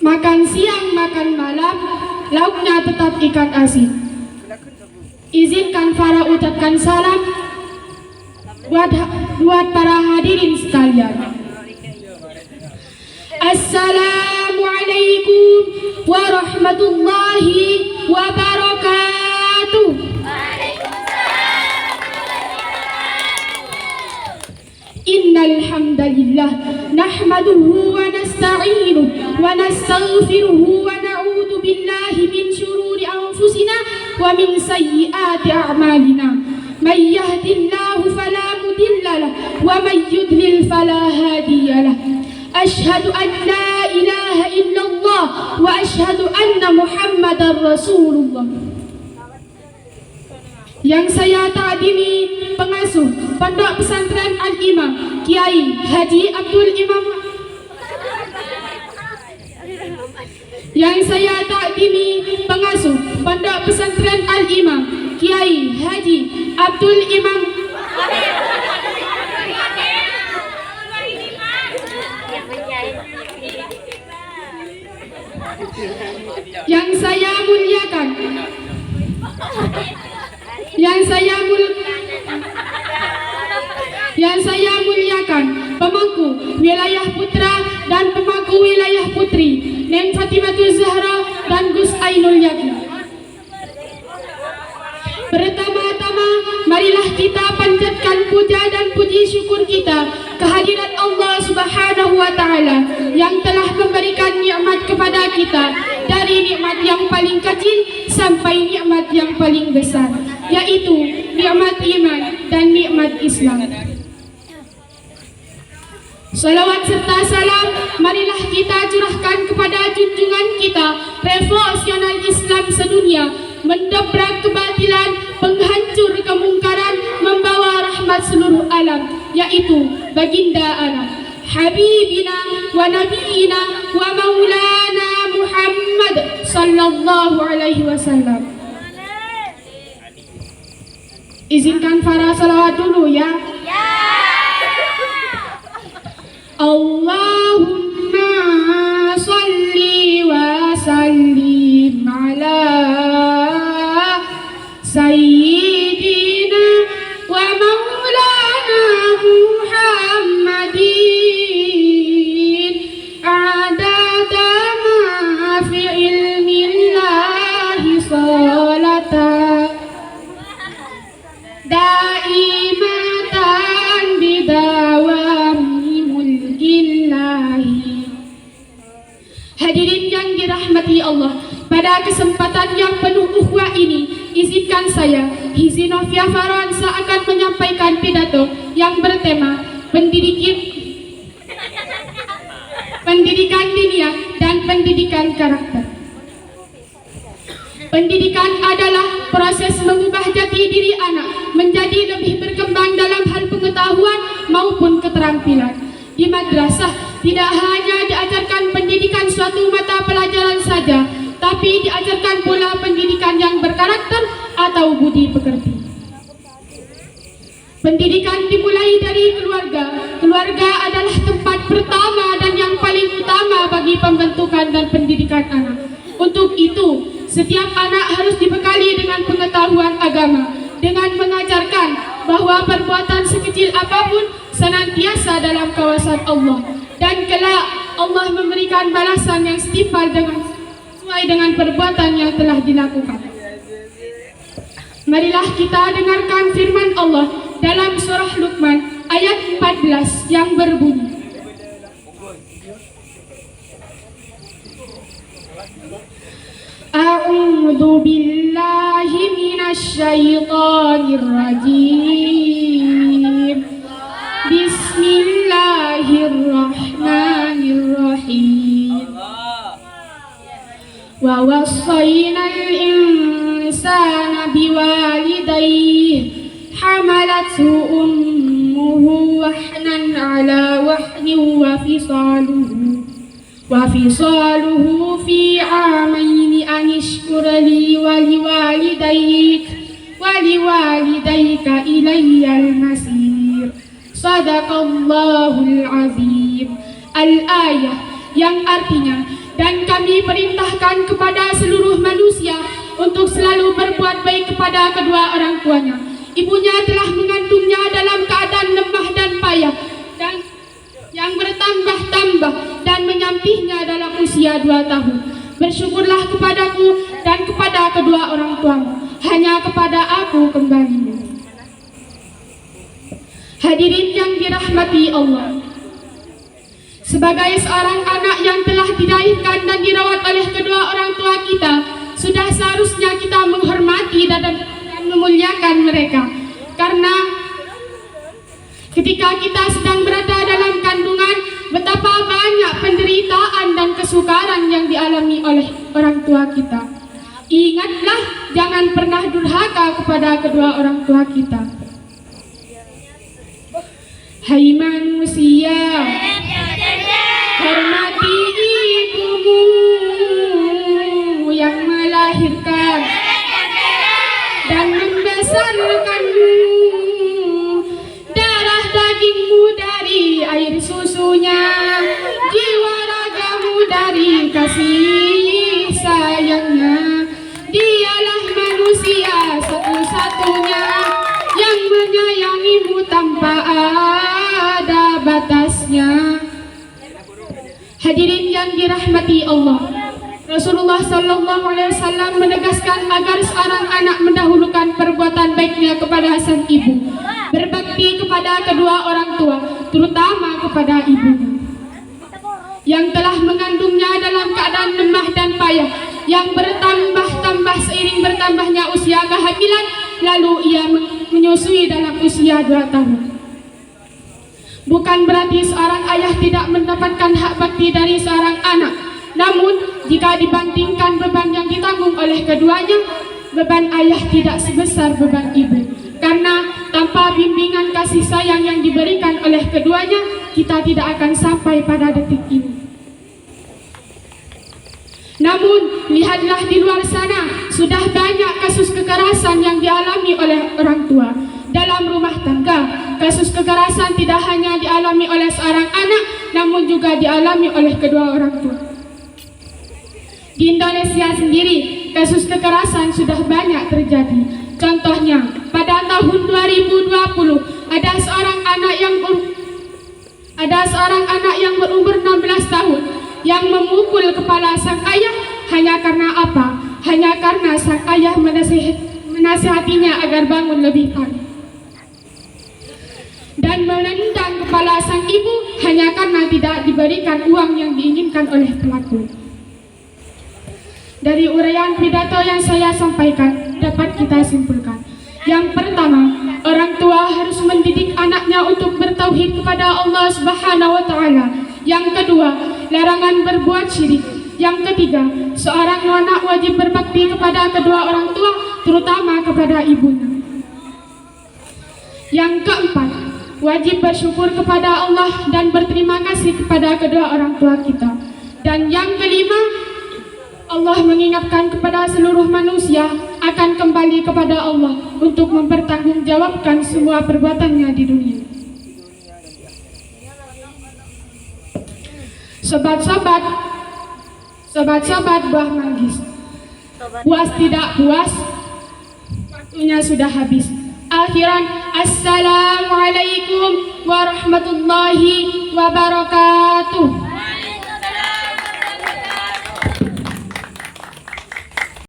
Makan siang, makan malam, lauknya tetap ikan asin. Izinkan Farah ucapkan salam buat para hadirin sekalian. Assalamualaikum warahmatullahi wabarakatuh. Innal hamdalillah nahmaduhu wa nasta'inuhu wa nastaghfiruhu wa na'udzu billahi min shururi anfusina wa min sayyiati a'malina. May yahdihillahu fala mudilla lahu wa may yudlil fala hadiya lahu. Asyhadu an la ilaha illallah wa asyhadu anna Muhammadar Rasulullah. Yang saya takdimi pengasuh Pondok Pesantren Al-Imam Kiai Haji Abdul Imam. Yang saya takdimi pengasuh Pondok Pesantren Al-Imam Kiai Haji Abdul Imam. Yang saya muliakan, yang saya muliakan pemangku wilayah putra dan pemangku wilayah putri Neng Fatimatul Zahra dan Gus Ainul Yakin. Pertama-tama marilah kita panjatkan puja dan puji syukur kita kehadirat Allah Subhanahu wa taala yang telah memberikan nikmat kepada kita, dari nikmat yang paling kecil sampai nikmat yang paling besar, yaitu nikmat iman dan nikmat Islam. Salawat serta salam marilah kita curahkan kepada junjungan kita, revolusioner Islam sedunia, mendobrak kebatilan, penghancur kemungkaran, membawa rahmat seluruh alam, yaitu baginda alam, Habibina wa Nabiyina wa Maulana Muhammad sallallahu alaihi wasallam. Izinkan Farah salawat dulu ya. Allahumma salli wa sallim ala Sayyidina wa Maulana Muhammadin adada ma fi ilmillahi salata daimatan bidawami mulkillahi. Hadirin yang dirahmati Allah, pada kesempatan yang penuh ukhuwah ini, izinkan saya, Hizi Novia Farhansa, akan menyampaikan pidato yang bertema pendidikan diniyah dan pendidikan karakter. Pendidikan adalah proses mengubah jati diri anak menjadi lebih berkembang dalam hal pengetahuan maupun keterampilan. Di madrasah tidak hanya diajarkan pendidikan suatu mata pelajaran saja, tapi diajarkan pula pendidikan yang berkarakter atau budi pekerti. Pendidikan dimulai dari keluarga. Keluarga adalah tempat pertama dan yang paling utama bagi pembentukan dan pendidikan anak. Untuk itu, setiap anak harus dibekali dengan pengetahuan agama, dengan mengajarkan bahwa perbuatan sekecil apapun senantiasa dalam kawasan Allah, dan kelak Allah memberikan balasan yang setimpal sesuai dengan perbuatan yang telah dilakukan. Marilah kita dengarkan firman Allah dalam surah Luqman ayat 14 yang berbunyi, A'udzu billahi minasy syaithanir rajim. Bismillahirrahmanirrahim. Wa wassaynal insana biwalidayhi hamalathu ummuhu wahnan ala wahnin wa fisaluhu fi amaini an ishkur li wa liwalidayka ilayyal masir. Sadaqallahul azim. Al-ayah. yang artinya, dan kami perintahkan kepada seluruh manusia untuk selalu berbuat baik kepada kedua orang tuanya. Ibunya telah mengandungnya dalam keadaan lemah dan payah, dan yang bertambah-tambah dan menyampihnya dalam usia 2 tahun. Bersyukurlah kepadaku dan kepada kedua orang tuamu, hanya kepada aku kembali. Hadirin yang dirahmati Allah, sebagai seorang anak yang telah dilahirkan dan dirawat oleh kedua orang tua kita, sudah seharusnya kita menghormati dan memuliakan mereka. Karena ketika kita sedang berada dalam kandungan, betapa banyak penderitaan dan kesukaran yang dialami oleh orang tua kita. Ingatlah, jangan pernah durhaka kepada kedua orang tua kita. Hai manusia, hormati ibumu yang melahirkan dan membesarkanmu, darah dagingmu dari air susunya, jiwa ragamu dari kasih sayangnya. Dialah manusia satu-satunya yang menyayangimu tanpa ada batasnya. Hadirin yang dirahmati Allah, Rasulullah SAW menegaskan agar seorang anak mendahulukan perbuatan baiknya kepada sang ibu, berbakti kepada kedua orang tua, terutama kepada ibunya yang telah mengandungnya dalam keadaan lemah dan payah, yang bertambah-tambah seiring bertambahnya usia kehamilan, lalu ia menyusui dalam usia 2 tahun. Bukan berarti seorang ayah tidak mendapatkan hak bakti dari seorang anak. Namun, jika dibandingkan beban yang ditanggung oleh keduanya, beban ayah tidak sebesar beban ibu. Karena tanpa bimbingan kasih sayang yang diberikan oleh keduanya, kita tidak akan sampai pada detik ini. Namun, lihatlah di luar sana, sudah banyak kasus kekerasan yang dialami oleh orang tua dalam rumah tangga. Kasus kekerasan tidak hanya dialami oleh seorang anak, namun juga dialami oleh kedua orang tua. Di Indonesia sendiri, kasus kekerasan sudah banyak terjadi. Contohnya, pada tahun 2020, ada seorang anak yang berumur 16 tahun yang memukul kepala sang ayah hanya karena apa? Hanya karena sang ayah menasihatinya agar bangun lebih pagi. Dan menendang kepala sang ibu hanya karena tidak diberikan uang yang diinginkan oleh pelaku. Dari uraian pidato yang saya sampaikan, dapat kita simpulkan. Yang pertama, orang tua harus mendidik anaknya untuk bertauhid kepada Allah Subhanahu wa Ta'ala. Yang kedua, larangan berbuat syirik. Yang ketiga, seorang anak wajib berbakti kepada kedua orang tua, terutama kepada ibunya. Yang keempat, wajib bersyukur kepada Allah dan berterima kasih kepada kedua orang tua kita. Dan yang kelima, Allah mengingatkan kepada seluruh manusia akan kembali kepada Allah untuk mempertanggungjawabkan semua perbuatannya di dunia. Sobat-sobat buah manggis, puas tidak puas, waktunya sudah habis. Akhiran, assalamualaikum warahmatullahi wabarakatuh.